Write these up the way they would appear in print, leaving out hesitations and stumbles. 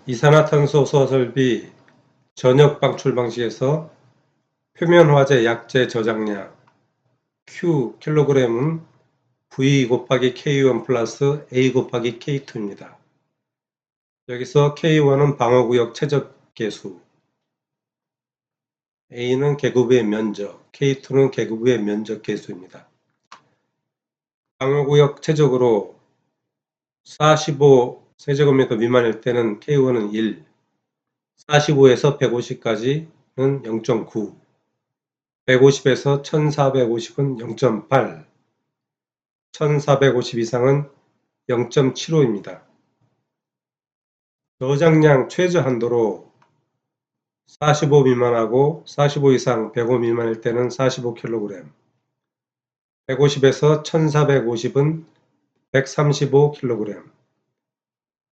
이산화탄소 소화설비 전역 방출 방식에서 표면화재 약재 저장량 Q 킬로그램은 V 곱하기 K1 플러스 A 곱하기 K2입니다. 여기서 K1은 방어구역 최적계수, A는 계급의 면적, K2는 계급의 면적계수입니다. 방어구역 최적으로 45 세제곱미터 미만일 때는 K1은 1, 45에서 150까지는 0.9, 150에서 1450은 0.8, 1450 이상은 0.75입니다. 저장량 최저 한도로 45 미만하고 45 이상 105 미만일 때는 45kg, 150에서 1450은 135kg,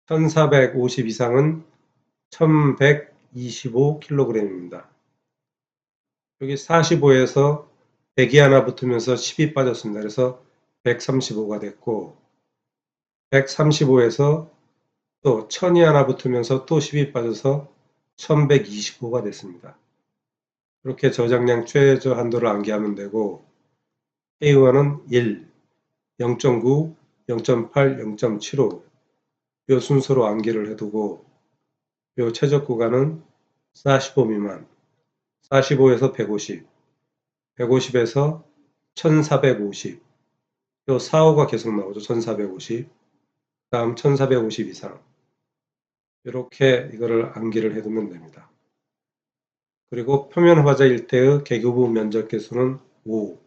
1450 이상은 1125kg입니다. 여기 45에서 100이 하나 붙으면서 10이 빠졌습니다. 그래서 135가 됐고, 135에서 또 1000이 하나 붙으면서 또 10이 빠져서 1125가 됐습니다. 이렇게 저장량 최저 한도를 암기하면 되고, K1은 1, 0.9, 0.8, 0.75 이 순서로 암기를 해두고, 이 최적 구간은 45 미만, 45에서 150, 150에서 1450, 요 4, 5가 계속 나오죠. 1450, 다음 1450 이상. 이렇게 이거를 암기를 해두면 됩니다. 그리고 표면 화재 일대의 계급부 면적 계수는 5,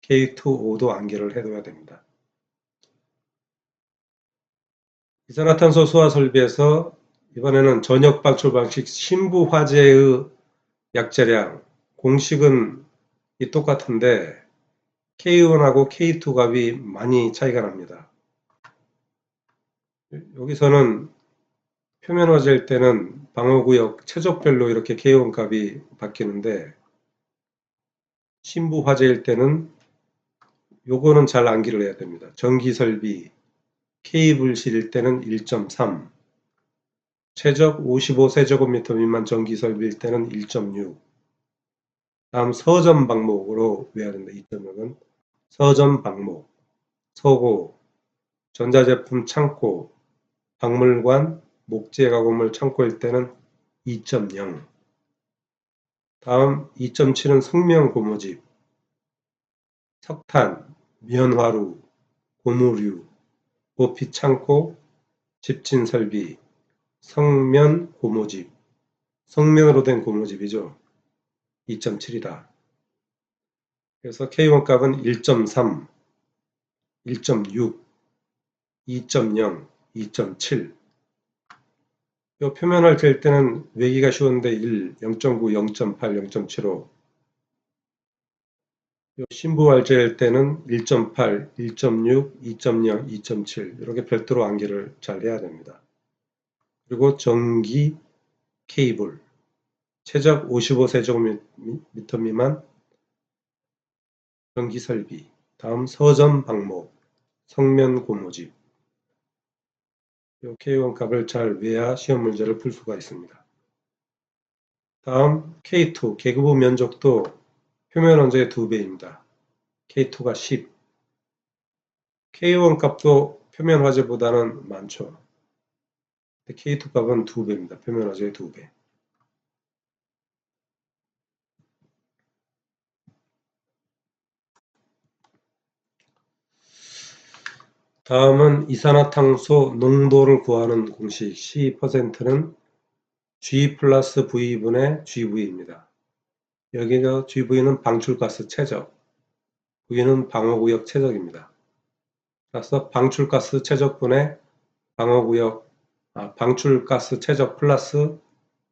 K2 5도 암기를 해둬야 됩니다. 이산화탄소 소화 설비에서 이번에는 전역 방출 방식 신부 화재의 약재량, 공식은 똑같은데 K1하고 K2 값이 많이 차이가 납니다. 여기서는 표면 화재일 때는 방어구역 최적별로 이렇게 K1 값이 바뀌는데 신부 화재일 때는 요거는 잘 암기를 해야 됩니다. 전기설비 K불실일 때는 1.3, 최적 55세제곱미터 미만 전기설비일 때는 1.6, 다음 서점 방목으로 외워야 된다. 2.6은 서점 방목, 서고, 전자제품 창고, 박물관, 목재 가공물 창고일 때는 2.0, 다음 2.7은 성명 고무집, 석탄, 면화루, 고무류, 보피 창고, 집진 설비, 성면 고무집, 성면으로 된 고무집이죠. 2.7이다. 그래서 K1 값은 1.3, 1.6, 2.0, 2.7. 이 표면을 잴 때는 외기가 쉬운데 1, 0.9, 0.8, 0.75. 신부할 잴 때는 1.8, 1.6, 2.0, 2.7 이렇게 별도로 암기를 잘 해야 됩니다. 그리고 전기 케이블 최적 55세제곱미터 미만 전기 설비, 다음 서점 방목, 성면 고무집. 이 K1 값을 잘 외야 시험 문제를 풀 수가 있습니다. 다음 K2 계급부 면적도 표면 원적의 2배입니다. K2가 10. K1 값도 표면 화재보다는 많죠. K2 값은 2배입니다. 표면 화재의 2배. 다음은 이산화탄소 농도를 구하는 공식 C%는 G 플러스 V분의 GV입니다. 여기서 GV는 방출가스 최적, V는 방어구역 최적입니다. 따라서 방출가스 최적분의 방출가스 최적 플러스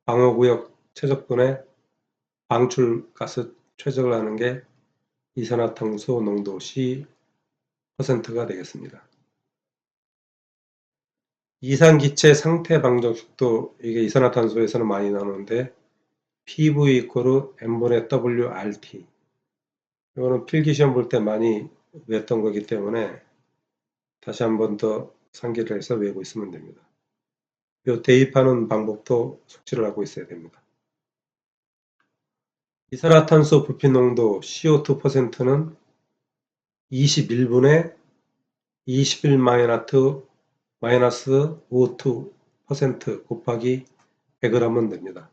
방어구역 최적분의 방출가스 최적을 하는 게 이산화탄소 농도 C%가 되겠습니다. 이산기체 상태 방정식도 이게 이산화탄소에서는 많이 나오는데 PV 이퀄 N분의 WRT. 이거는 필기시험 볼 때 많이 외웠던 거기 때문에 다시 한번 더 상기를 해서 외우고 있으면 됩니다. 요 대입하는 방법도 숙지를 하고 있어야 됩니다. 이산화탄소 부피 농도 CO2%는 21분의 21 마이너스 O2% 곱하기 100을 하면 됩니다.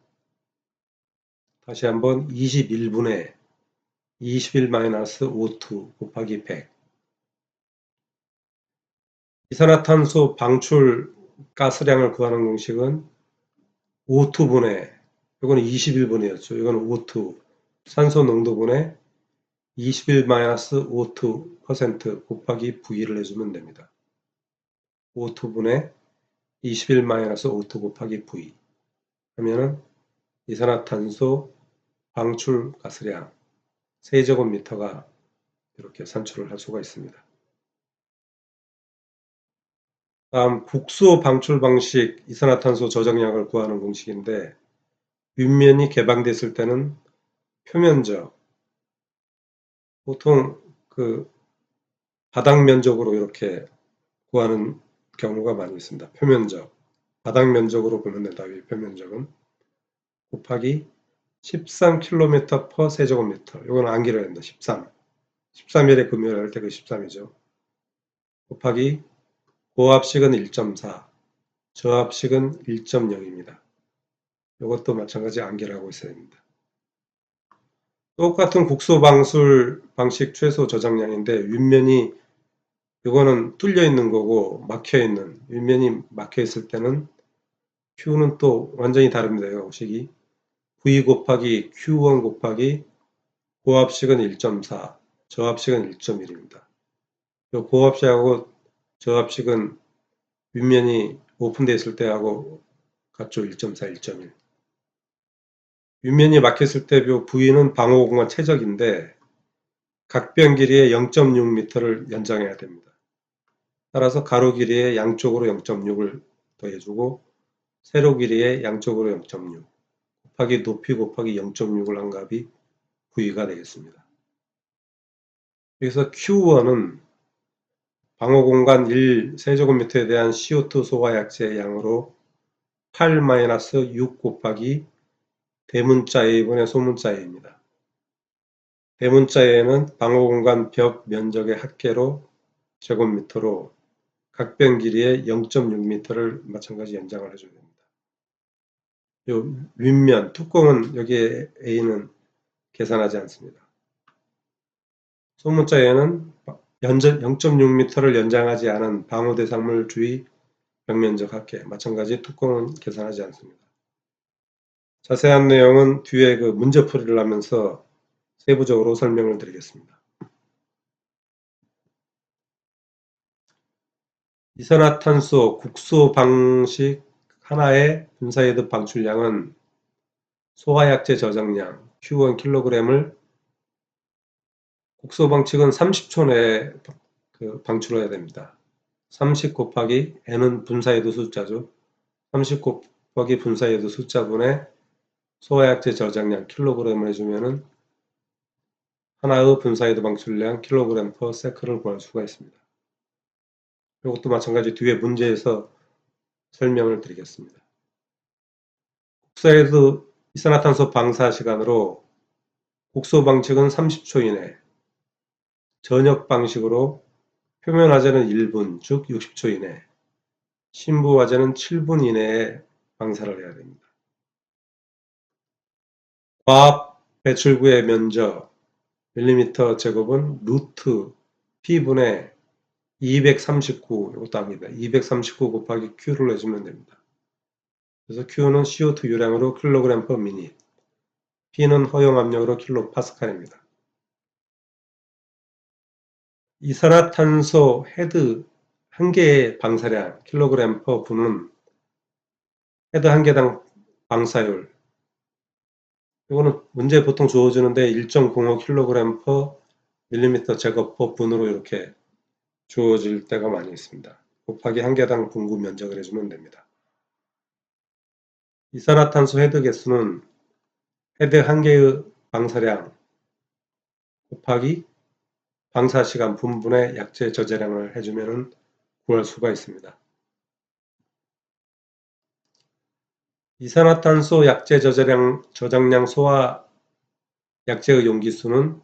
다시 한번 21분의 21 마이너스 O2 곱하기 100. 이산화탄소 방출 가스량을 구하는 공식은 O2분의, 이거는 21분이었죠. 이거는 O2, 산소 농도분의 21 마이너스 O2% 곱하기 V를 해주면 됩니다. O2분의 21 마이너스 O2 곱하기 V 하면은 이산화탄소 방출 가스량 세제곱미터가 이렇게 산출을 할 수가 있습니다. 다음 국소 방출 방식 이산화탄소 저장량을 구하는 공식인데, 윗면이 개방됐을 때는 표면적, 보통 그 바닥 면적으로 이렇게 구하는 경우가 많이 있습니다. 표면적, 바닥 면적으로 보면 된다. 표면적은 곱하기 13km per 세제곱미터. 이건 암기를 합니다. 13. 13일에 금요일 할 때 그 13이죠. 곱하기 고압식은 1.4, 저압식은 1.0입니다. 이것도 마찬가지 암기를 하고 있어야 됩니다. 똑같은 국소 방출 방식 최소 저장량인데, 윗면이 이거는 뚫려 있는 거고 막혀 있는, 윗면이 막혀 있을 때는 Q는 또 완전히 다릅니다. 이 공식이 V 곱하기 Q1 곱하기 고압식은 1.4, 저압식은 1.1입니다. 이 고압식하고 저압식은 윗면이 오픈되어 있을 때하고 같죠. 1.4, 1.1. 윗면이 막혔을 때 V는 방호 공간 최적인데 각변 길이의 0.6m를 연장해야 됩니다. 따라서 가로 길이의 양쪽으로 0.6을 더해주고 세로 길이의 양쪽으로 0.6 곱하기 높이 곱하기 0.6을 한 값이 V가 되겠습니다. 여기서 Q1은 방호 공간 1 세제곱미터에 대한 CO2 소화 약제의 양으로 8-6 곱하기 대문자 A분의 소문자 A입니다. 대문자 A는 방호 공간 벽 면적의 합계로 제곱미터로 각변 길이의 0.6m를 마찬가지 연장을 해줘야 됩니다. 요 윗면 뚜껑은 여기에 A는 계산하지 않습니다. 소문자 A는 0.6m를 연장하지 않은 방호 대상물 주위 벽면적 합계, 마찬가지 뚜껑은 계산하지 않습니다. 자세한 내용은 뒤에 그 문제풀이를 하면서 세부적으로 설명을 드리겠습니다. 이산화탄소 국소 방식 하나의 분사헤드 방출량은 소화약제 저장량 Q1kg을 국소 방식은 30초 내에 방출해야 됩니다. 30 곱하기 N은 분사헤드 숫자죠. 30 곱하기 분사헤드 숫자분의 소화약제 저장량 킬로그램을 해주면은 하나의 분사헤드 방출량 킬로그램 per 세크를 구할 수가 있습니다. 이것도 마찬가지 뒤에 문제에서 설명을 드리겠습니다. 국소헤드 이산화탄소 방사 시간으로 국소 방식은 30초 이내, 전역 방식으로 표면 화재는 1분, 즉 60초 이내, 심부 화재는 7분 이내에 방사를 해야 됩니다. 과압 배출구의 면적 밀리미터 제곱은 루트 P분의 239, 이것도 합니다. 239 곱하기 Q를 해주면 됩니다. 그래서 Q는 CO2 유량으로 킬로그램 per 미닛, P는 허용 압력으로 킬로파스칼입니다. 이산화탄소 헤드 한 개의 방사량 킬로그램 per 분은 헤드 한 개당 방사율, 이거는 문제 보통 주어지는데 1.05kg per 밀리미터 제곱 per 분으로 이렇게 주어질 때가 많이 있습니다. 곱하기 한 개당 분구 면적을 해주면 됩니다. 이산화탄소 헤드 개수는 헤드 한 개의 방사량 곱하기 방사시간 분분의 약제 저자량을 해주면 구할 수가 있습니다. 이산화탄소 약제 저장량 소화 약제의 용기수는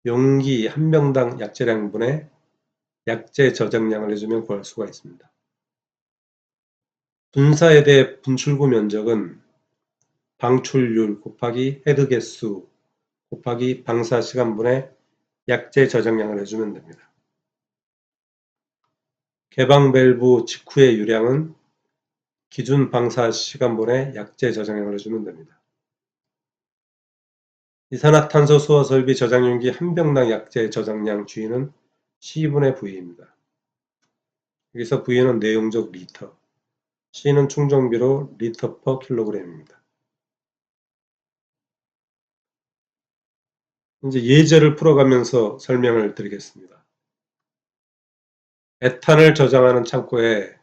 용기 한 병당 약제량분의 약제 저장량을 해주면 구할 수가 있습니다. 분사에 대해 분출구 면적은 방출률 곱하기 헤드 개수 곱하기 방사 시간분의 약제 저장량을 해주면 됩니다. 개방 밸브 직후의 유량은 기준 방사 시간분의 약제 저장량을 해주면 됩니다. 이산화탄소 소화 설비 저장용기 한 병당 약제 저장량 G는 C분의 V입니다. 여기서 V는 내용적 리터, C는 충전비로 리터 퍼 킬로그램입니다. 이제 예제를 풀어가면서 설명을 드리겠습니다. 에탄을 저장하는 창고에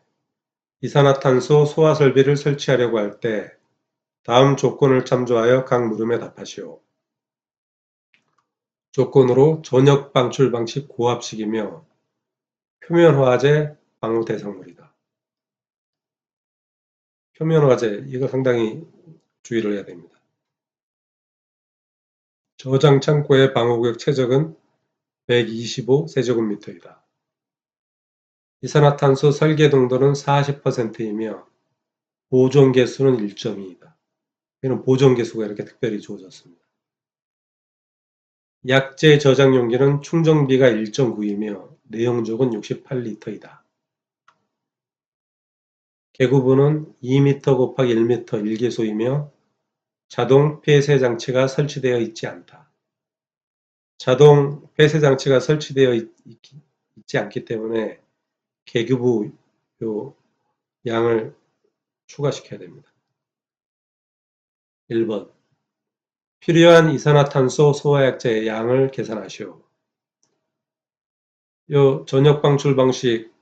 이산화탄소 소화 설비를 설치하려고 할 때 다음 조건을 참조하여 각 물음에 답하시오. 조건으로 전역 방출 방식 고압식이며 표면화재 방호 대상물이다. 표면화재, 이거 상당히 주의를 해야 됩니다. 저장 창고의 방호구역 최적은 125 세제곱미터이다. 이산화탄소 설계 농도는 40%이며 보존 개수는 1.2이다. 이는 보존 개수가 이렇게 특별히 주어졌습니다. 약제 저장 용기는 충전비가 1.9이며 내용적은 68리터이다. 개구부는 2m 곱하기 1m 1개소이며 자동 폐쇄 장치가 설치되어 있지 않다. 자동 폐쇄 장치가 설치되어 있지 않기 때문에 개구부 요 양을 추가시켜야 됩니다. 1번 필요한 이산화탄소 소화약제의 양을 계산하시오. 요 전역 방출 방식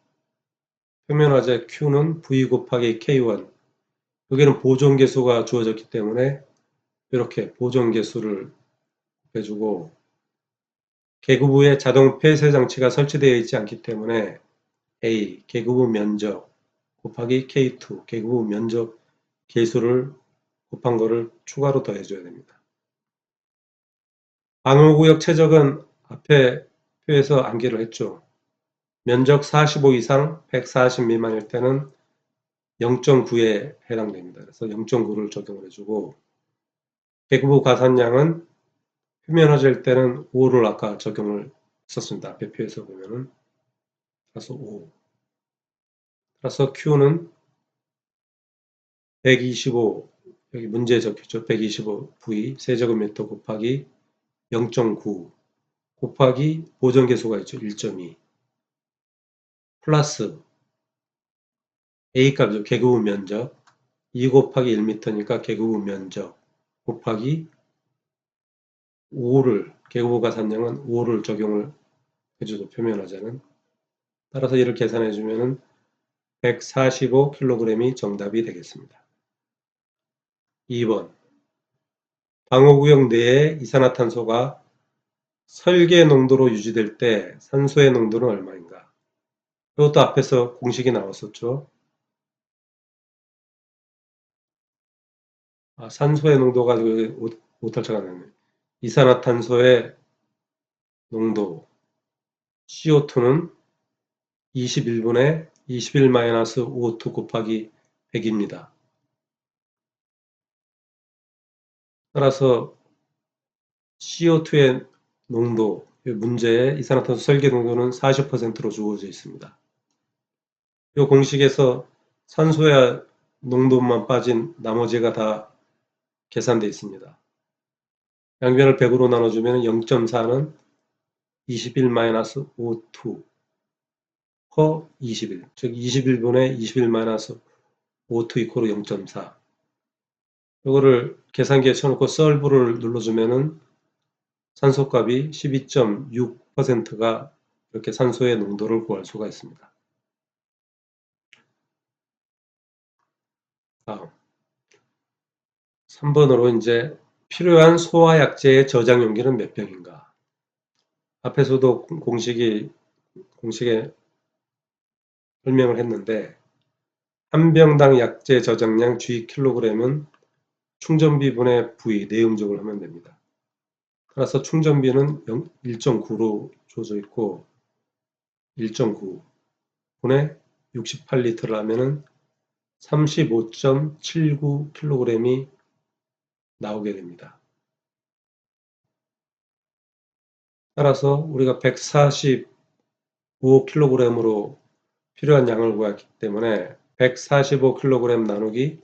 표면화재 Q는 V 곱하기 K1, 여기는 보존계수가 주어졌기 때문에 이렇게 보존계수를 해주고, 개구부에 자동 폐쇄 장치가 설치되어 있지 않기 때문에 A 개구부 면적 곱하기 K2 개구부 면적 계수를 곱한 거를 추가로 더해줘야 됩니다. 방호구역 최적은 앞에 표에서 암기를 했죠. 면적 45 이상 140 미만일 때는 0.9에 해당됩니다. 그래서 0.9를 적용을 해주고, 개구부 가산량은 표면화재일 때는 5를 아까 적용을 했었습니다. 앞에 표에서 보면은. 따라서 5. 따라서 Q는 125, 여기 문제에 적혔죠. 125V 세제곱미터 곱하기 0.9 곱하기 보존계수가 있죠. 1.2 플러스 A 값이죠. 개구부 면적 2 곱하기 1m니까 개구부 면적 곱하기 5를 개구부 가산량은 5를 적용을 해주죠. 표면화재는. 따라서 이를 계산해 주면은 145kg이 정답이 되겠습니다. 2번 방호구역 내에 이산화탄소가 설계 농도로 유지될 때 산소의 농도는 얼마인가? 이것도 앞에서 공식이 나왔었죠. 산소의 농도가 오탈자가 나네. 이산화탄소의 농도 CO2는 21분의 21-O2 곱하기 100입니다. 따라서 CO2의 농도, 문제에 이산화탄소 설계 농도는 40%로 주어져 있습니다. 이 공식에서 산소의 농도만 빠진 나머지가 다 계산되어 있습니다. 양변을 100으로 나눠주면 0.4는 21-O2 퍼 21, 즉 21분의 21-O2 이코르 0.4. 이거를 계산기에 쳐놓고 solve를 눌러주면은 산소값이 12.6%가 이렇게 산소의 농도를 구할 수가 있습니다. 다음 3번으로 이제 필요한 소화약제의 저장 용기는 몇 병인가? 앞에서도 공식에 설명을 했는데 한 병당 약재 저장량 Gkg은 충전비 분의 V 내음적으로 하면 됩니다. 따라서 충전비는 1.9로 주어져 있고 1.9 분의 68리터를 하면은 35.79kg이 나오게 됩니다. 따라서 우리가 145kg으로 필요한 양을 구했기 때문에 145kg 나누기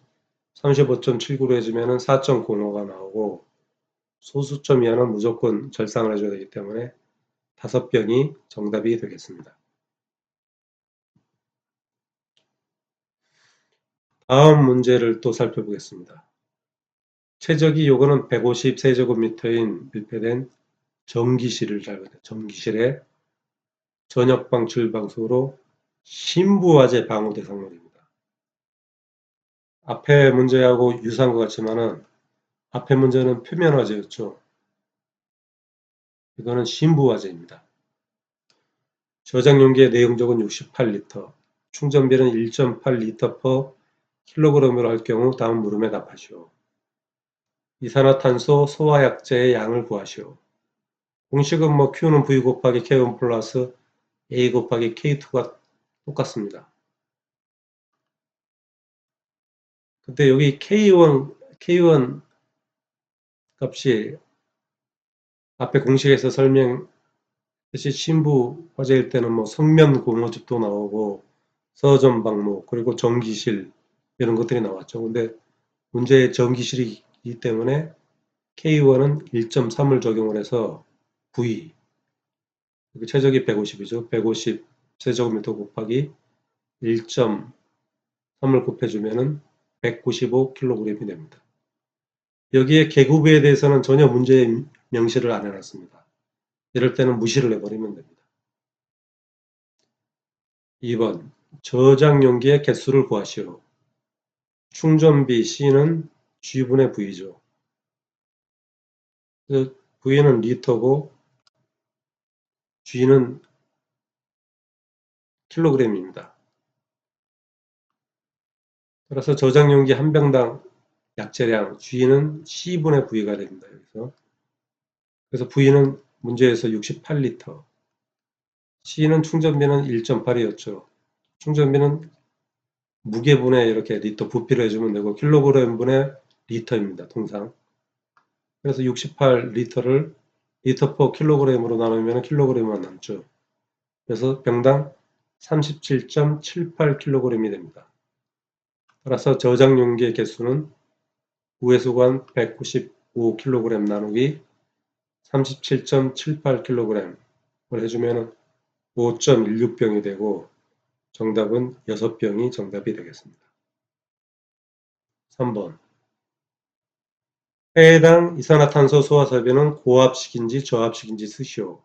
35.79로 해주면 4.05가 나오고 소수점 이하는 무조건 절상을 해줘야 되기 때문에 5병이 정답이 되겠습니다. 다음 문제를 또 살펴보겠습니다. 최적의 요거는 150세제곱미터인 밀폐된 전기실을 전기실에 전역 방출 방식으로 신부화재 방호 대상물입니다. 앞에 문제하고 유사한 것 같지만은 앞에 문제는 표면화재였죠. 이거는 신부화재입니다. 저장 용기의 내용적은 68리터, 충전비는 1.8리터 per 킬로그램으로 할 경우 다음 물음에 답하시오. 이산화탄소 소화약재의 양을 구하시오. 공식은 뭐 Q는 V 곱하기 K1 플러스 A 곱하기 K2가 똑같습니다. 근데 여기 K1 값이 앞에 공식에서 설명했듯이 신부 화재일 때는 뭐 성면 고모집도 나오고 서점 방목 그리고 전기실 이런 것들이 나왔죠. 근데 문제의 전기실이기 때문에 K1은 1.3을 적용을 해서 V 최적이 150이죠. 150 세제곱미터 곱하기 1.3을 곱해주면은 195kg이 됩니다. 여기에 계급에 대해서는 전혀 문제 명시를 안 해놨습니다. 이럴 때는 무시를 해버리면 됩니다. 2번 저장 용기의 개수를 구하시오. 충전비 C는 G분의 V죠. V는 리터고 G는 킬로그램입니다. 따라서 저장 용기 한 병당 약재량 G는 C분의 V가 됩니다. 그래서 V는 문제에서 68리터, C는 충전비는 1.8이었죠. 충전비는 무게분에 이렇게 리터 부피를 해주면 되고 킬로그램분의 리터입니다. 통상. 그래서 68리터를 리터 퍼 킬로그램으로 나누면 킬로그램만 남죠. 그래서 병당 37.78kg이 됩니다. 따라서 저장 용기의 개수는 우회수관 195kg 나누기 37.78kg을 해주면 5.16병이 되고 정답은 6병이 정답이 되겠습니다. 3번 해당 이산화탄소 소화설비는 고압식인지 저압식인지 쓰시오.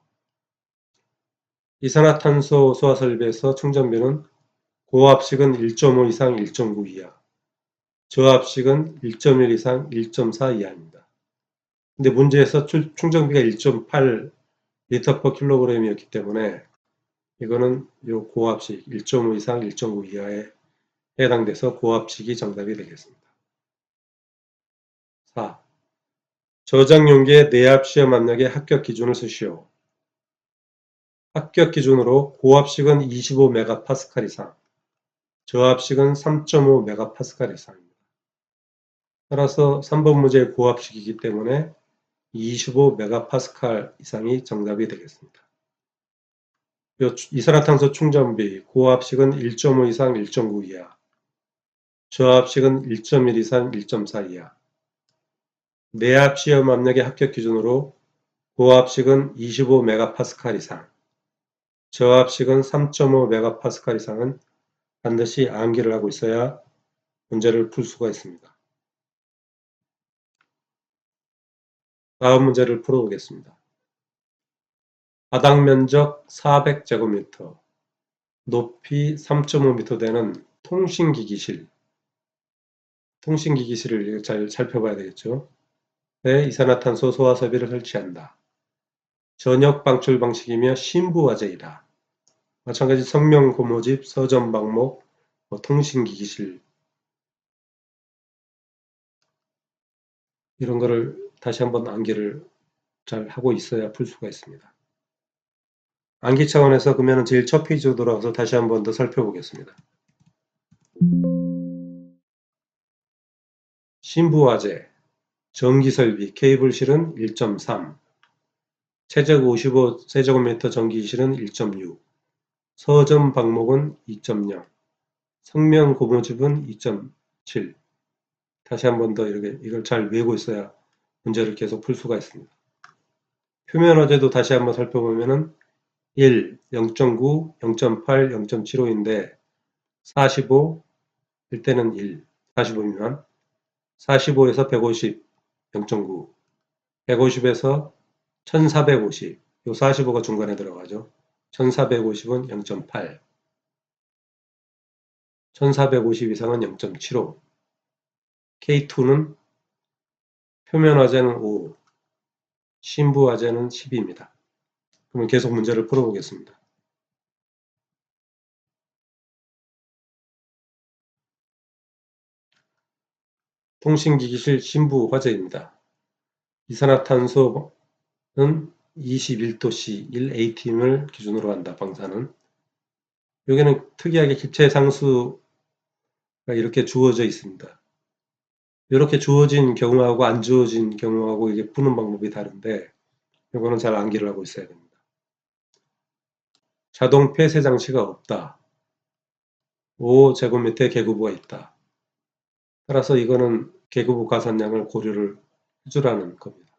이산화탄소 소화설비에서 충전비는 고압식은 1.5 이상 1.9 이하, 저압식은 1.1 이상 1.4 이하입니다. 근데 문제에서 충전비가 1.8 리터 퍼 킬로그램이었기 때문에 이거는 요 고압식 1.5 이상 1.9 이하에 해당돼서 고압식이 정답이 되겠습니다. 4. 저장 용기의 내압 시험 압력의 합격 기준을 쓰시오. 합격 기준으로 고압식은 25메가파스칼 이상, 저압식은 3.5메가파스칼 이상입니다. 따라서 3번 문제의 고압식이기 때문에 25메가파스칼 이상이 정답이 되겠습니다. 이산화탄소 충전비 고압식은 1.5 이상 1.9 이하, 저압식은 1.1 이상 1.4 이하. 내압 시험 압력의 합격 기준으로 고압식은 25메가파스칼 이상, 저압식은 3.5메가파스칼 이상은 반드시 암기를 하고 있어야 문제를 풀 수가 있습니다. 다음 문제를 풀어보겠습니다. 바닥 면적 400제곱미터, 높이 3.5m 되는 통신기기실을 잘 살펴봐야 되겠죠. 네, 이산화탄소 소화설비를 설치한다. 전역 방출 방식이며 신부화재이다. 마찬가지 성명 고모집, 서점 방목, 통신기기실 이런 거를 다시 한번 암기를 잘 하고 있어야 풀 수가 있습니다. 암기 차원에서 그러면 제일 첫 페이지로 돌아가서 다시 한번 더 살펴보겠습니다. 신부화재, 전기설비, 케이블실은 1.3, 최적 55세제곱미터 전기실은 1.6, 서점 방목은 2.0, 성면 고무집은 2.7. 다시 한번 더 이걸 잘 외우고 있어야 문제를 계속 풀 수가 있습니다. 표면 화재도 다시 한번 살펴보면은 1, 0.9, 0.8, 0.75인데 45, 일때는 1, 45 미만, 45에서 150, 0.9, 150에서 1450, 요 45가 중간에 들어가죠. 1450은 0.8, 1450 이상은 0.75, K2는 표면 화재는 5, 신부 화재는 10입니다. 그러면 계속 문제를 풀어보겠습니다. 통신기기실 신부 화재입니다. 이산화탄소는 21도씨 1atm을 기준으로 한다. 방사는. 여기는 특이하게 기체 상수가 이렇게 주어져 있습니다. 이렇게 주어진 경우하고 안 주어진 경우하고 이게 푸는 방법이 다른데 이거는 잘 암기를 하고 있어야 됩니다. 자동 폐쇄 장치가 없다. 5제곱미터의 계급부가 있다. 따라서 이거는 계급부 가산량을 고려를 해주라는 겁니다.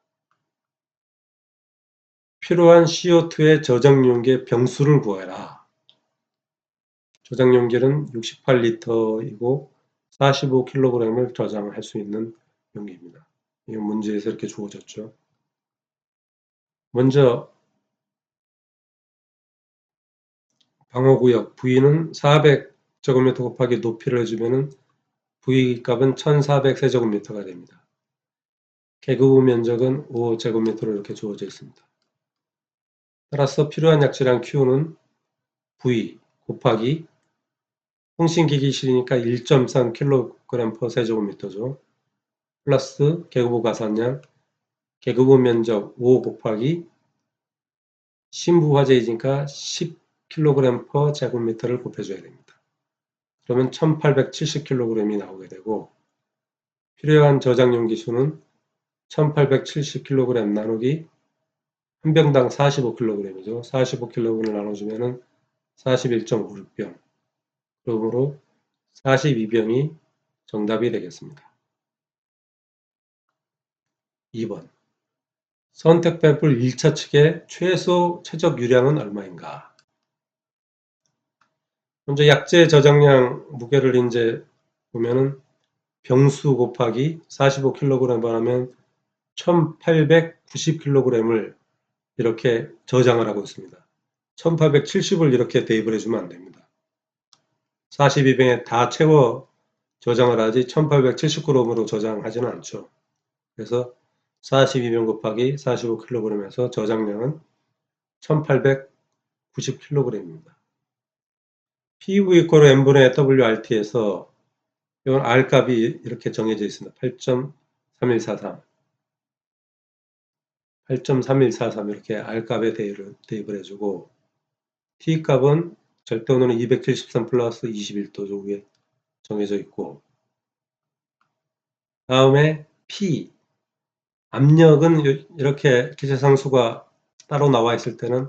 필요한 CO2의 저장 용기의 병수를 구해라. 저장 용기는 68리터이고 45kg을 저장할 수 있는 용기입니다. 이 문제에서 이렇게 주어졌죠. 먼저 방어구역 V는 400제곱미터 곱하기 높이를 해주면은 V 값은 1400세제곱미터가 됩니다. 계급부 면적은 5제곱미터로 이렇게 주어져 있습니다. 따라서 필요한 약질량 Q는 V 곱하기 통신기기실이니까 1.3kg/세제곱미터죠. 플러스 계급부 가산량, 계급부 면적 5 곱하기 신부 화재이니까 10kg/제곱미터를 곱해줘야 됩니다. 그러면 1870kg이 나오게 되고 필요한 저장 용기 수는 1870kg 나누기 한 병당 45kg이죠. 45kg을 나눠주면은 41.56병. 그러므로 42병이 정답이 되겠습니다. 2번. 선택 샘플 1차 측의 최소 최적 유량은 얼마인가? 먼저 약재 저장량 무게를 이제 보면은 병수 곱하기 45kg 하면 1890kg을 이렇게 저장을 하고 있습니다. 1870을 이렇게 대입을 해주면 안 됩니다. 42병에 다 채워 저장을 하지 1870g으로 저장하지는 않죠. 그래서 42병 곱하기 45kg에서 저장량은 1890kg입니다. PV 이퀄 n분의 WRT에서 이건 R 값이 이렇게 정해져 있습니다. 8.3143 이렇게 R 값에 대입을 해주고 T 값은 절대온도는 273 플러스 21도 위에 정해져 있고 다음에 P 압력은 이렇게 기체상수가 따로 나와 있을 때는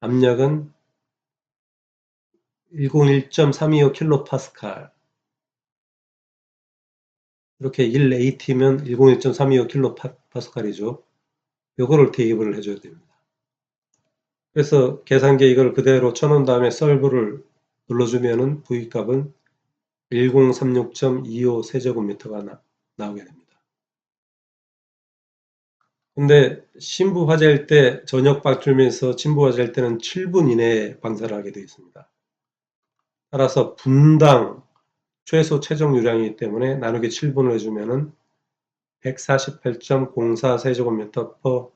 압력은 101.325kPa 이렇게 1at면 101.325kPa이죠. 요거를 대입을 해줘야 됩니다. 그래서 계산기에 이걸 그대로 쳐놓은 다음에 solve를 눌러주면은 V값은 1036.25 세제곱미터가 나오게 됩니다. 근데 신부 화재일 때 전역 방출면에서 진부 화재일 때는 7분 이내에 방사를 하게 되어 있습니다. 따라서 분당 최소 최종 유량이기 때문에 나누기 7분을 해주면은 148.04 세제곱미터 per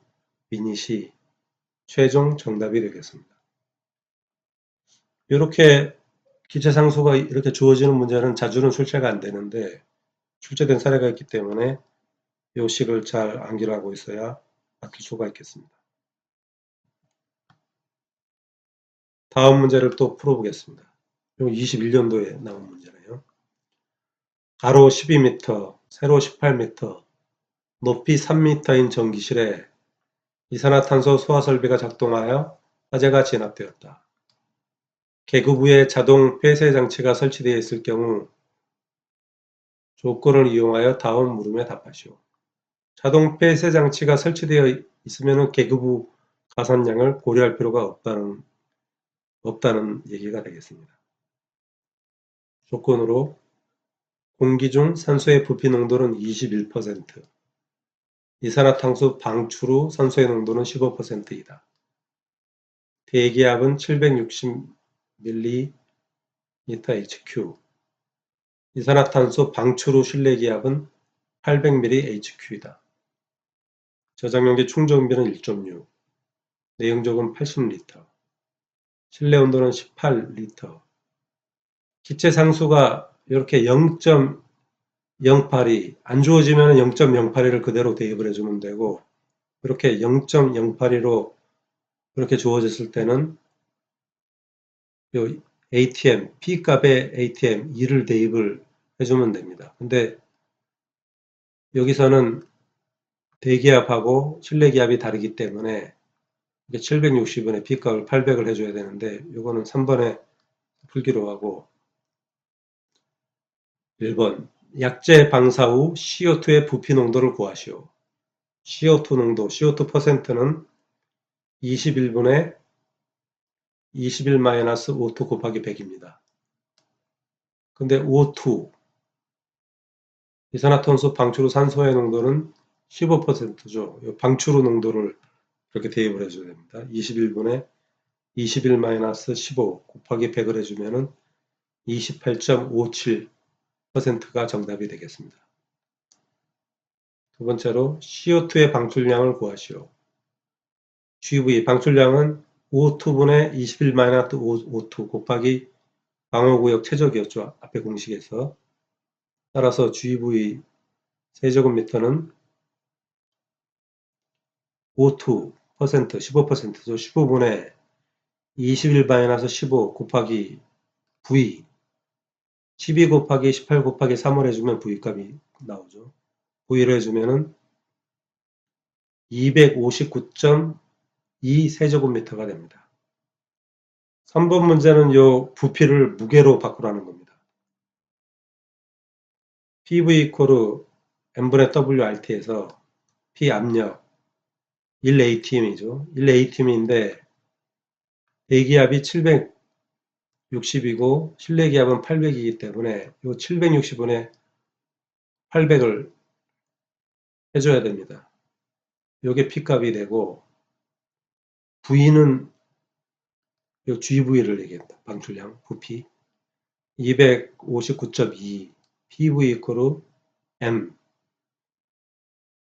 미닛이 최종 정답이 되겠습니다. 이렇게 기체 상수가 이렇게 주어지는 문제는 자주는 출제가 안 되는데 출제된 사례가 있기 때문에 이 식을 잘 암기를 하고 있어야 맞출 수가 있겠습니다. 다음 문제를 또 풀어보겠습니다. 이 21년도에 나온 문제네요. 가로 12m, 세로 18m, 높이 3m인 전기실에 이산화탄소 소화 설비가 작동하여 화재가 진압되었다. 계급부에 자동 폐쇄 장치가 설치되어 있을 경우 조건을 이용하여 다음 물음에 답하시오. 자동 폐쇄 장치가 설치되어 있으면 계급부 가산량을 고려할 필요가 없다는 얘기가 되겠습니다. 조건으로 공기 중 산소의 부피 농도는 21%, 이산화탄소 방출 후 산소의 농도는 15%이다. 대기압은 760ml HQ, 이산화탄소 방출 후 실내 기압은 800ml HQ이다. 저장용기 충전비는 1.6, 내용적은 80L, 실내 온도는 18L, 기체 상수가 이렇게 0.08이 안 주어지면 0.08을 그대로 대입을 해주면 되고 이렇게 0.08로 이렇게 주어졌을 때는 요 ATM, P값의 ATM 2를 대입을 해주면 됩니다. 근데 여기서는 대기압하고 실내 기압이 다르기 때문에 760원에 P값을 800을 해줘야 되는데 이거는 3번에 풀기로 하고 1번 약제 방사 후 CO2의 부피 농도를 구하시오. CO2 농도, CO2 퍼센트는 21분의 21-O2 곱하기 100입니다. 근데 O2, 이산화탄소 방출 후 산소의 농도는 15%죠. 방출 후 농도를 이렇게 대입을 해줘야 됩니다. 21분의 21-15 곱하기 100을 해주면은 28.57%가 정답이 되겠습니다. 두 번째로 CO2의 방출량을 구하시오. GV 방출량은 O2분의 21-O2 곱하기 방호구역 최적이었죠. 앞에 공식에서. 따라서 GV 세제곱미터는 O2 15%죠. 15분의 21-15 곱하기 V 12 곱하기 18 곱하기 3을 해주면 V값이 나오죠. V를 해주면은 259.2 세제곱미터가 됩니다. 3번 문제는 요 부피를 무게로 바꾸라는 겁니다. PV 이퀄 N분의 WRT에서 P 압력 1ATM이죠. 1ATM인데 대기압이 760이고 실내 기압은 800이기 때문에 이 760분의 800을 해줘야 됩니다. 이게 P값이 되고 V는 이 GV를 얘기합니다. 방출량 부피 259.2 PV 이퀄 M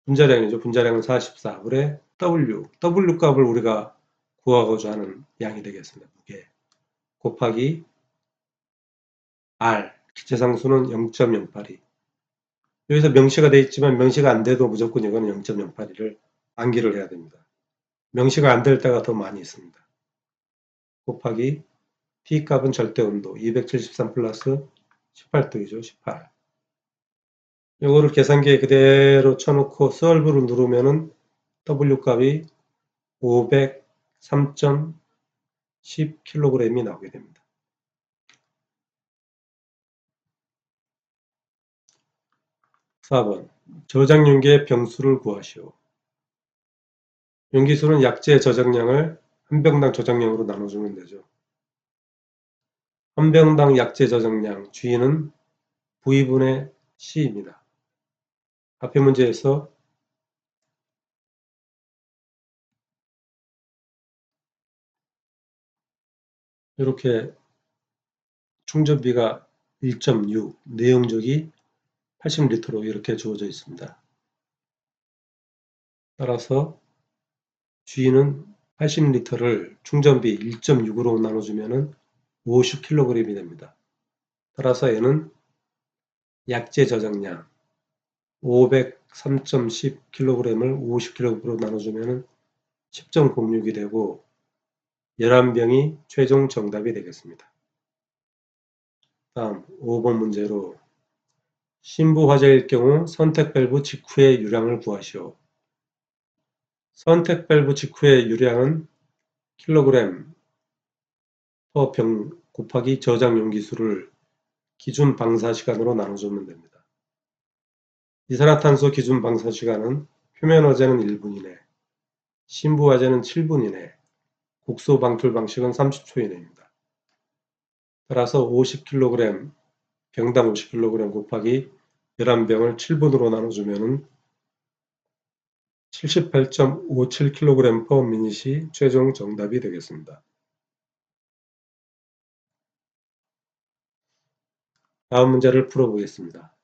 분자량이죠. 분자량은 44. 그래 W 값을 우리가 구하고자 하는 양이 되겠습니다. 무게 곱하기 R 기체상수는 0.08이 여기서 명시가 되어 있지만 명시가 안 돼도 무조건 이거는 0.08을 암기를 해야 됩니다. 명시가 안 될 때가 더 많이 있습니다. 곱하기 P값은 절대온도 273 플러스 18도이죠. 18. 이거를 계산기에 그대로 쳐놓고 solve를 누르면은 W값이 503.10kg이 나오게 됩니다. 4번 저장용기의 병수를 구하시오. 용기수는 약재 저장량을 한 병당 저장량으로 나눠주면 되죠. 한 병당 약재 저장량 G는 V분의 C입니다. 앞에 문제에서 이렇게 충전비가 1.6, 내용적이 80L로 이렇게 주어져 있습니다. 따라서 G는 80L를 충전비 1.6으로 나눠주면 50kg이 됩니다. 따라서 얘는 약재 저장량 503.10kg을 50kg로 나눠주면 10.06이 되고 11병이 최종 정답이 되겠습니다. 다음 5번 문제로 신부 화재일 경우 선택 밸브 직후의 유량을 구하시오. 선택 밸브 직후의 유량은 킬로그램 per 병 곱하기 저장 용기수를 기준 방사시간으로 나눠주면 됩니다. 이산화탄소 기준 방사시간은 표면 화재는 1분 이내, 신부 화재는 7분 이내, 국소 방출 방식은 30초 이내입니다. 따라서 50kg, 병당 50kg 곱하기 11병을 7분으로 나눠주면 78.57kg per minut이 최종 정답이 되겠습니다. 다음 문제를 풀어보겠습니다.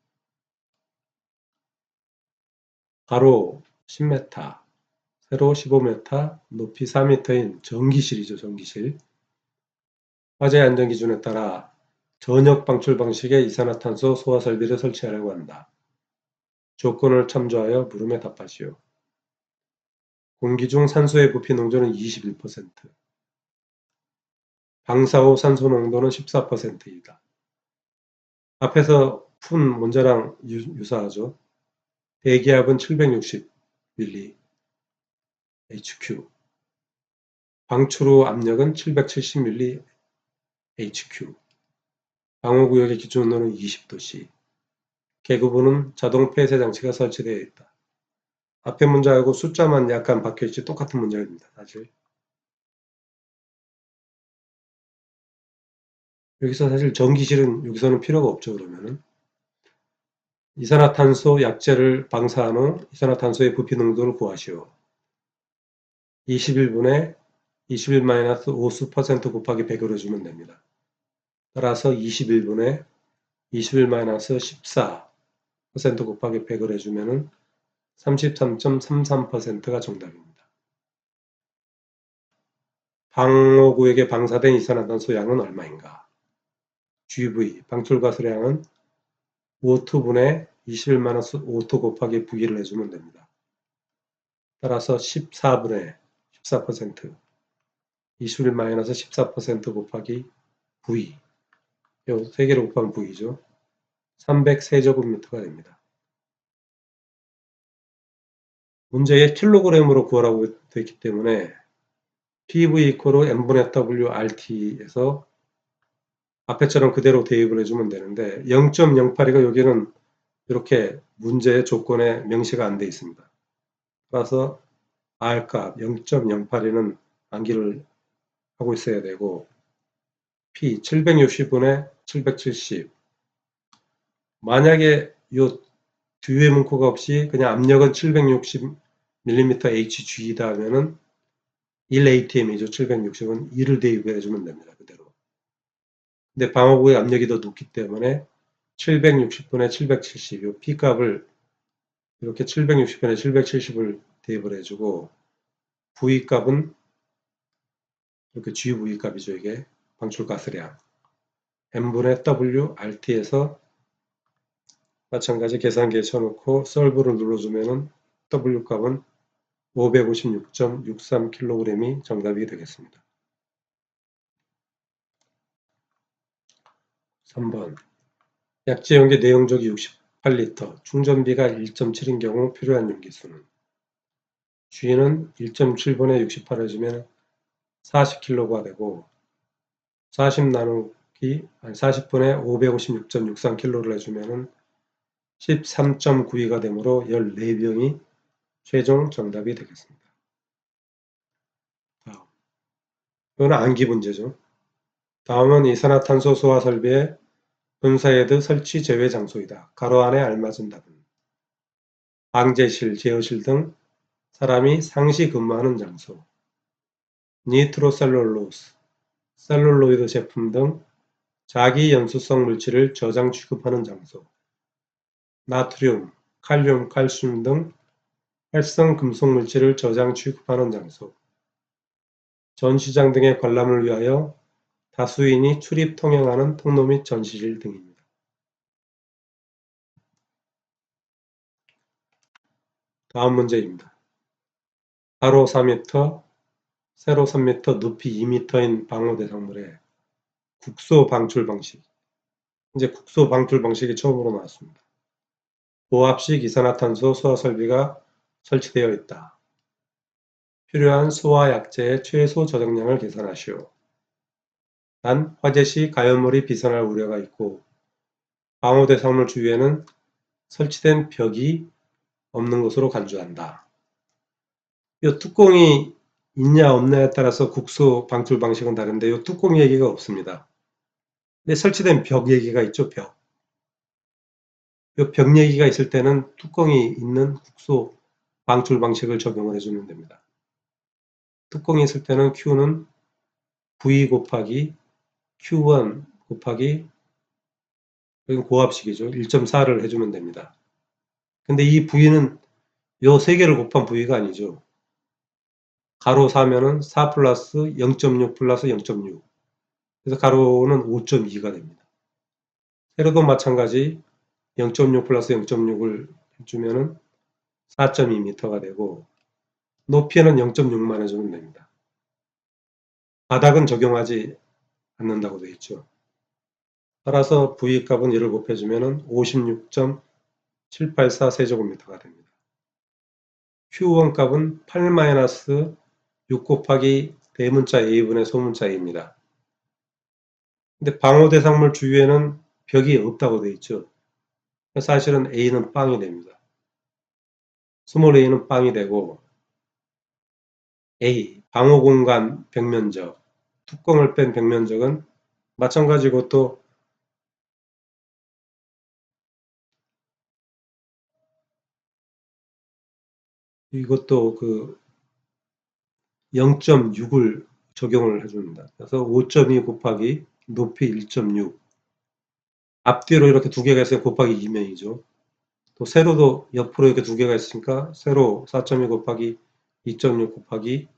가로 10m, 세로 15m, 높이 4m인 전기실이죠. 전기실. 화재 안전 기준에 따라 전역 방출 방식의 이산화탄소 소화 설비를 설치하려고 한다. 조건을 참조하여 물음에 답하시오. 공기 중 산소의 부피 농도는 21%, 방사 후 산소 농도는 14%이다. 앞에서 푼 문제랑 유사하죠. 대기압은 760ml HQ, 방출 후 압력은 770ml HQ, 방호구역의 기준온도는 20도씨, 계급부는 자동 폐쇄 장치가 설치되어 있다. 앞에 문제하고 숫자만 약간 바뀌었지 똑같은 문제입니다. 사실 여기서 사실 전기실은 여기서는 필요가 없죠. 그러면은 이산화탄소 약재를 방사한 후 이산화탄소의 부피 농도를 구하시오. 21분에 21-50% 곱하기 100으로 해주면 됩니다. 따라서 21분에 21-14% 곱하기 100을 해주면 33.33%가 정답입니다. 방호구역에 방사된 이산화탄소 양은 얼마인가? GV, 방출가스량은 O2분의 21-5도 곱하기 V를 해주면 됩니다. 따라서 14분의 14%, 21-14% 곱하기 V, 이 3개를 곱하면 V죠. 300세제곱미터가 됩니다. 문제에 킬로그램으로 구하라고 되어 있기 때문에 PV 이퀄로 N분의 WRT에서 앞에처럼 그대로 대입을 해주면 되는데 0.08이가 여기는 이렇게 문제의 조건에 명시가 안 되어 있습니다. 따라서 R값 0.08이는 암기를 하고 있어야 되고 P 760분의 770, 만약에 이 뒤에 문구가 없이 그냥 압력은 760mm HG이다 하면은 1atm이죠. 760은 2를 대입해 주면 됩니다. 그대로. 근데 방어구의 압력이 더 높기 때문에 760분의 770, 이 P값을 이렇게 760분의 770을 대입을 해주고 V값은 이렇게 GV값이죠. 이게 방출가스량 N분의 WRT에서 마찬가지 계산기에 쳐놓고 solve를 눌러주면은 W값은 556.63kg이 정답이 되겠습니다. 3번 약재 용기 내용적이 68L, 충전비가 1.7인 경우 필요한 용기수는 G는 1.7분의 68 해주면 40kg가 되고 40 나누기 40분의 556.63kg를 해주면 13.92가 되므로 14병이 최종 정답이 되겠습니다. 다음, 이건 암기 문제죠. 다음은 이산화탄소 소화 설비의 분사헤드 설치 제외 장소이다. 가로 안에 알맞은 답은 방제실, 제어실 등 사람이 상시 근무하는 장소, 니트로셀룰로스, 셀룰로이드 제품 등 자기 연소성 물질을 저장 취급하는 장소, 나트륨, 칼륨, 칼슘 등 활성 금속 물질을 저장 취급하는 장소, 전시장 등의 관람을 위하여 다수인이 출입 통행하는 통로 및 전시실 등입니다. 다음 문제입니다. 가로 4m, 세로 3m, 높이 2m인 방호 대상물에 국소 방출 방식. 이제 국소 방출 방식이 처음으로 나왔습니다. 고압식 이산화탄소 수화 설비가 설치되어 있다. 필요한 수화 약재의 최소 저장량을 계산하시오. 단 화재 시 가연물이 비산할 우려가 있고 방호 대상물 주위에는 설치된 벽이 없는 것으로 간주한다. 이 뚜껑이 있냐 없냐에 따라서 국소 방출 방식은 다른데 이 뚜껑 얘기가 없습니다. 근데 설치된 벽 얘기가 있죠. 벽. 이 벽 얘기가 있을 때는 뚜껑이 있는 국소 방출 방식을 적용을 해주면 됩니다. 뚜껑이 있을 때는 Q는 V 곱하기 Q1 곱하기 여기 고압식이죠. 1.4를 해주면 됩니다. 근데 이 V는 요 세 개를 곱한 V가 아니죠. 가로 4면은 4 플러스 0.6 플러스 0.6. 그래서 가로는 5.2가 됩니다. 세로도 마찬가지 0.6 플러스 0.6을 해주면은 4.2m가 되고 높이는 0.6만 해주면 됩니다. 바닥은 적용하지 않는다고 되어 있죠. 따라서 V 값은 1을 곱해주면 56.784 세제곱미터가 됩니다. Q1 값은 8-6 곱하기 대문자 A분의 소문자 A입니다. 근데 방호 대상물 주위에는 벽이 없다고 되어 있죠. 사실은 A는 빵이 됩니다. 스몰 a는 빵이 되고 A, 방호 공간 벽면적, 뚜껑을 뺀 벽면적은 마찬가지고 또 이것도 그 0.6을 적용을 해줍니다. 그래서 5.2 곱하기 높이 1.6 앞뒤로 이렇게 두 개가 있으면 곱하기 2면이죠. 또 세로도 옆으로 이렇게 두 개가 있으니까 세로 4.2 곱하기 2.6 곱하기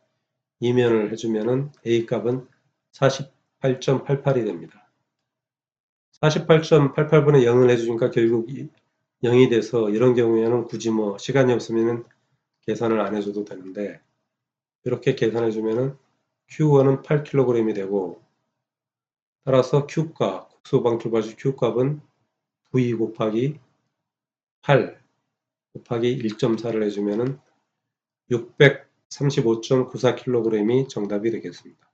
2면을 해주면은 A 값은 48.88이 됩니다. 48.88분의 0을 해주니까 결국 0이 돼서 이런 경우에는 굳이 뭐 시간이 없으면 계산을 안 해줘도 되는데 이렇게 계산해주면은 Q1은 8kg이 되고 따라서 Q값, 국소방출발수 Q값은 V 곱하기 8 곱하기 1.4를 해주면은 635.94kg이 정답이 되겠습니다.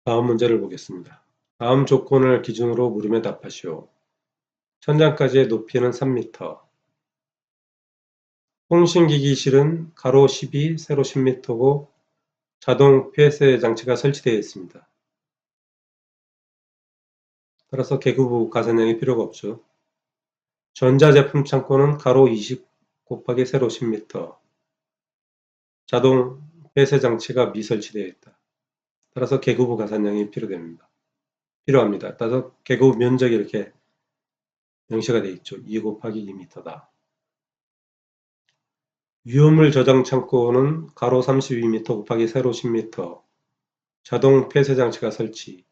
다음 문제를 보겠습니다. 다음 조건을 기준으로 물음에 답하시오. 천장까지의 높이는 3m. 통신기기실은 가로 12, 세로 10m고 자동 폐쇄 장치가 설치되어 있습니다. 따라서 개구부 가산량이 필요가 없죠. 전자제품 창고는 가로 20 곱하기 세로 10m. 자동 폐쇄 장치가 미설치되어 있다. 따라서 개구부 가산량이 필요합니다. 따라서 개구부 면적이 이렇게 명시가 되어 있죠. 2 곱하기 2m다. 유효물 저장 창고는 가로 32m 곱하기 세로 10m. 자동 폐쇄 장치가 설치.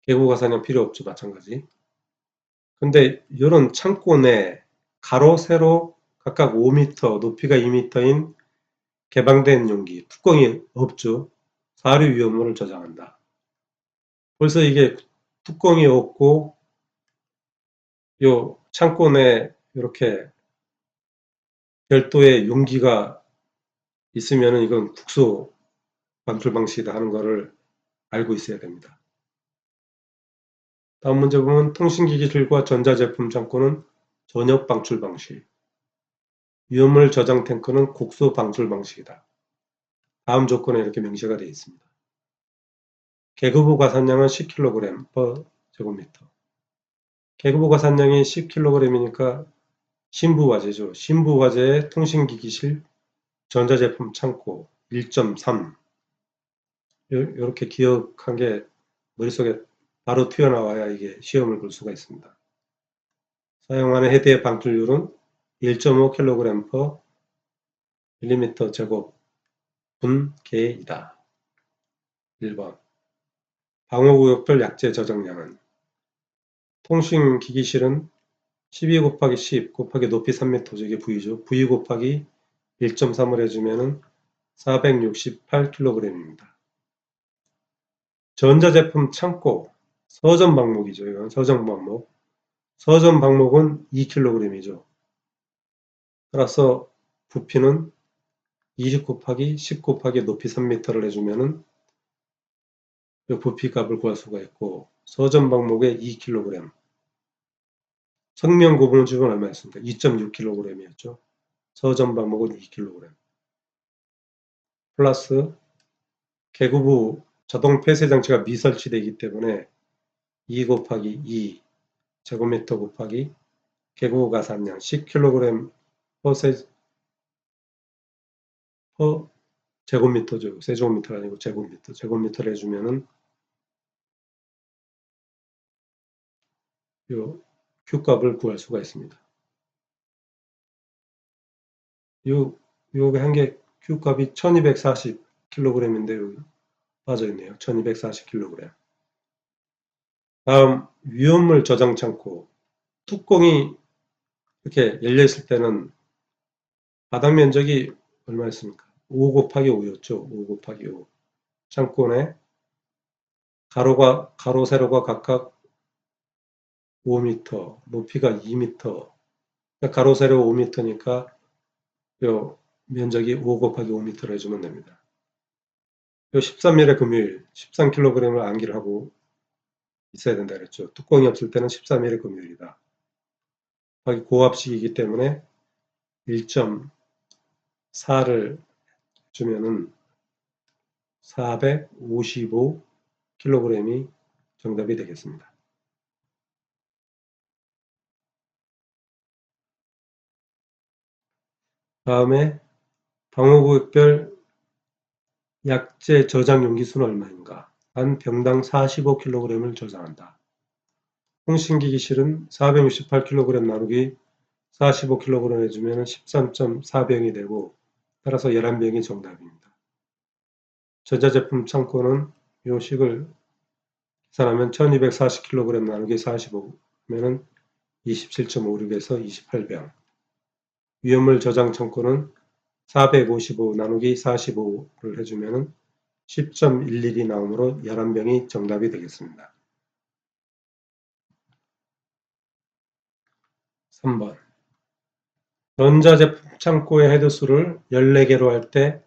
개구부 가산량 필요 없죠. 마찬가지. 근데 이런 창고 내 가로 세로 각각 5m, 높이가 2m인 개방된 용기, 뚜껑이 없죠. 사료 위험물을 저장한다. 벌써 이게 뚜껑이 없고 요 창고 내 이렇게 별도의 용기가 있으면 이건 국소 방출 방식이다 하는 것을 알고 있어야 됩니다. 다음 문제 보면 통신기기실과 전자제품 창고는 전역 방출 방식, 위험물 저장 탱크는 국소 방출 방식이다. 다음 조건에 이렇게 명시가 되어 있습니다. 계급부 가산량은 10kg 제곱미터. 계급부 가산량이 10kg이니까 신부화재죠. 신부화재의 통신기기실 전자제품 창고 1.3 이렇게 기억한 게 머릿속에 바로 튀어나와야 이게 시험을 볼 수가 있습니다. 사용하는 헤드의 방출률은 1.5kg/mm 제곱 분계이다. 1번. 방호구역별 약재 저장량은 통신기기실은 12 곱하기 10 곱하기 높이 3m 이게 V죠. V 곱하기 1.3을 해주면은 468kg입니다. 전자제품 창고 서점 방목이죠. 이건 서점 방목. 서점 방목은 2kg이죠. 따라서 부피는 20 곱하기 10 곱하기 높이 3m를 해주면은 이 부피 값을 구할 수가 있고 서점 방목의 2kg. 성명 구분주는 얼마였습니까? 2.6kg이었죠. 서점 방목은 2kg. 플러스 개구부 자동 폐쇄 장치가 미설치되어 있기 때문에 2 곱하기 2 제곱미터 곱하기 개구 가산량 10kg per 제곱미터죠. 세제곱미터가 아니고 제곱미터. 제곱미터를 해주면은 요 Q값을 구할 수가 있습니다. 요 한 개 Q값이 1240kg인데 여기 빠져있네요. 1240kg. 다음 위험물 저장 창고. 뚜껑이 이렇게 열려있을 때는 바닥 면적이 얼마였습니까? 5 곱하기 5였죠. 5 곱하기 5. 창고내 가로 세로가 각각 5m, 높이가 2m. 가로 세로 5m니까 요 면적이 5 곱하기 5m를 해주면 됩니다. 요 13일의 금요일 13kg을 암기를 하고 있어야 된다 그랬죠. 뚜껑이 없을 때는 13일의 금요일이다. 고압식이기 때문에 1.4를 주면은 455kg이 정답이 되겠습니다. 다음에 방호구역별 약재 저장 용기수는 얼마인가? 한 병당 45kg을 저장한다. 통신기기실은 468kg 나누기 45kg 해주면 13.4병이 되고 따라서 11병이 정답입니다. 전자제품 창고는 이 식을 계산하면 1240kg 나누기 45면 27.56에서 28병. 위험물 저장 창고는 455 나누기 45를 해주면 10.11이 나오므로 11병이 정답이 되겠습니다. 3번. 전자제품 창고의 헤드수를 14개로 할 때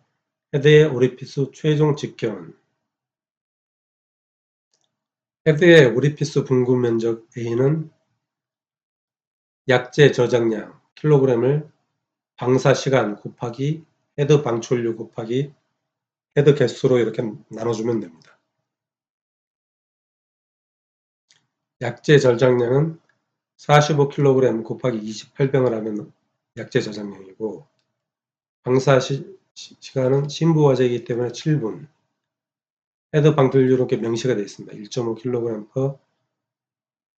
헤드의 오리피수 최종 직경은 헤드의 오리피수 분구 면적 A는 약재 저장량 킬로그램을 방사시간 곱하기 헤드 방출류 곱하기 헤드 개수로 이렇게 나눠주면 됩니다. 약재 저장량은 45kg 곱하기 28병을 하면 약재 저장량이고 방사시간은 신부화재이기 때문에 7분. 헤드 방출류 이렇게 명시가 되어 있습니다. 1.5kg per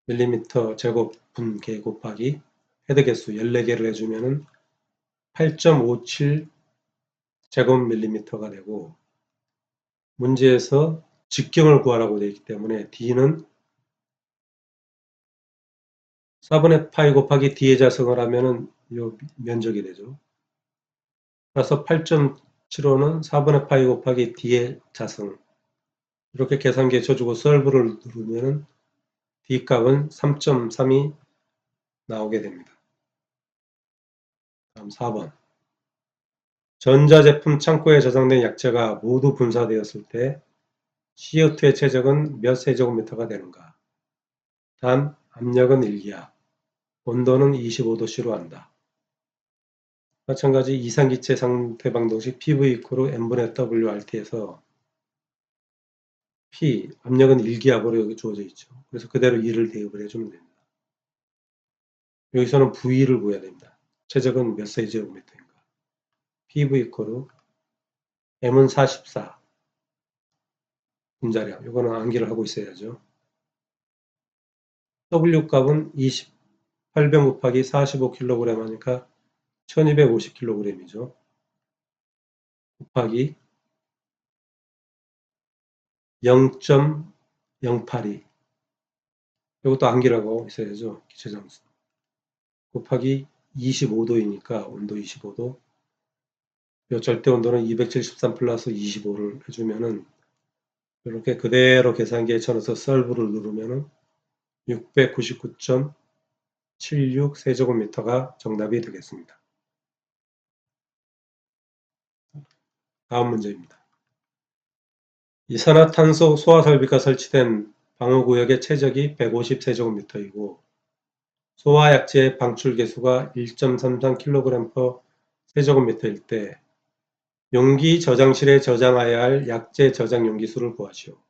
밀리미터 제곱 분계 곱하기 헤드 개수 14개를 해주면은 8.57 제곱밀리미터가 되고 문제에서 직경을 구하라고 되어 있기 때문에 D는 4분의 파이 곱하기 D의 자성을 하면은 이 면적이 되죠. 따라서 8.75는 4분의 파이 곱하기 D의 자성 이렇게 계산기에 쳐주고 solve를 누르면은 D 값은 3.3이 나오게 됩니다. 다음 4번. 전자제품 창고에 저장된 약재가 모두 분사되었을 때 CO2의 최적은 몇 세제곱미터가 되는가? 단, 압력은 1기압, 온도는 25도씨로 한다. 마찬가지 이상기체 상태 방정식 PV 이퀄 N분의 WRT에서 P, 압력은 1기압으로 여기 주어져 있죠. 그래서 그대로 2를 대입을 해주면 됩니다. 여기서는 V를 구해야 됩니다. 최적은 몇 세제곱미터인가? PV 이퀄 M은 44, 분자량, 이거는 암기를 하고 있어야죠. W 값은 28병 곱하기 45kg 하니까 1250kg이죠. 곱하기 0.082 이것도 암기라고 있어야죠. 기체장수 곱하기 25도이니까 온도 25도 이 절대 온도는 273 플러스 25를 해주면은 이렇게 그대로 계산기에 쳐넣어서 solve를 누르면은 699.76 세제곱미터가 정답이 되겠습니다. 다음 문제입니다. 이산화탄소 소화설비가 설치된 방호구역의 최적이 150 세제곱미터이고 소화약재의 방출 개수가 1.33kg/세제곱미터일 때 용기 저장실에 저장해야 할 약재 저장 용기수를 구하시오.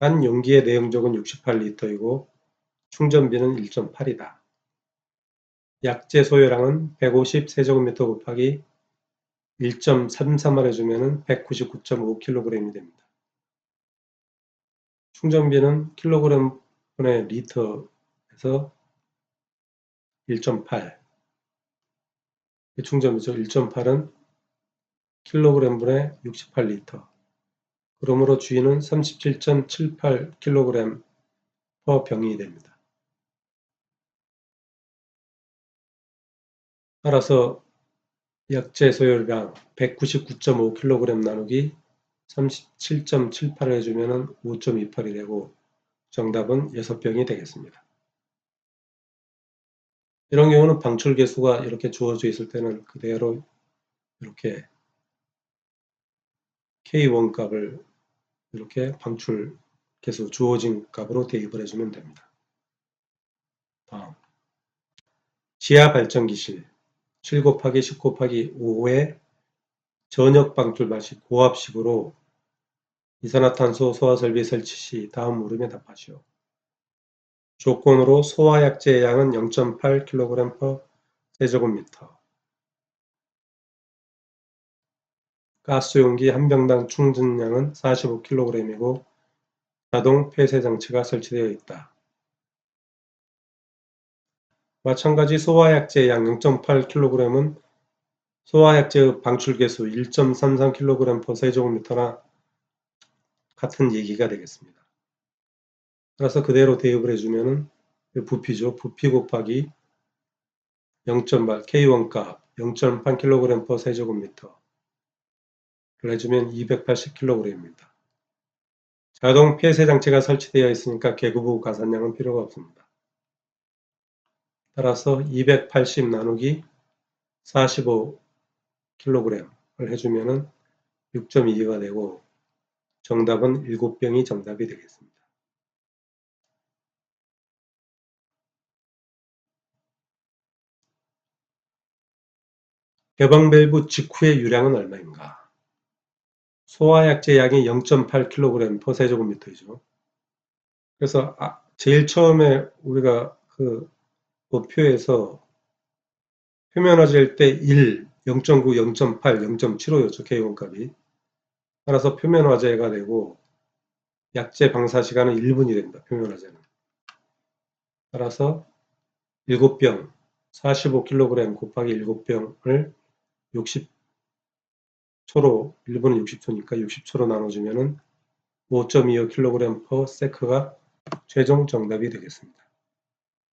한 용기의 내용적은 68리터이고 충전비는 1.8이다. 약재 소요량은 150 세제곱미터 곱하기 1.33을 해주면 199.5kg이 됩니다. 충전비는 kg분의 리터에서 1.8 충전비죠. 1.8은 kg분의 68리터 그러므로 G는 37.78kg per 병이 됩니다. 따라서 약재 소요량 199.5kg 나누기 37.78을 해주면 5.28이 되고 정답은 6병이 되겠습니다. 이런 경우는 방출 개수가 이렇게 주어져 있을 때는 그대로 이렇게 K1 값을 이렇게 방출 개수 주어진 값으로 대입을 해주면 됩니다. 다음 지하 발전기실 7 곱하기 10 곱하기 5의 전역 방출 방식 고압식으로 이산화탄소 소화설비 설치 시 다음 물음에 답하시오. 조건으로 소화약재의 양은 0.8kg/세제곱미터 가스용기 한 병당 충전량은 45kg이고 자동 폐쇄장치가 설치되어 있다. 마찬가지 소화약재의 양 0.8kg은 소화약재의 방출 개수 1.33kg/세제곱미터나 같은 얘기가 되겠습니다. 따라서 그대로 대입을 해주면 부피죠. 부피 곱하기 0.8 K1 값 0.8kg/세제곱미터를 해주면 280kg입니다. 자동 폐쇄 장치가 설치되어 있으니까 계급부 가산량은 필요가 없습니다. 따라서 280 나누기 45kg을 해주면 6.2가 되고 정답은 7병이 정답이 되겠습니다. 개방 밸브 직후의 유량은 얼마인가? 소화약재 양이 0.8kg/세제곱미터이죠. 그래서 제일 처음에 우리가 그 표에서 표면화제일 때 1, 0.9, 0.8, 0.75였죠. K1 값이. 따라서 표면화제가 되고 약재 방사 시간은 1분이 됩니다. 표면화제는. 따라서 7병 45kg 곱하기 7병을 60초로 1분은 60초니까 60초로 나눠주면 5.25kg/s가 최종 정답이 되겠습니다.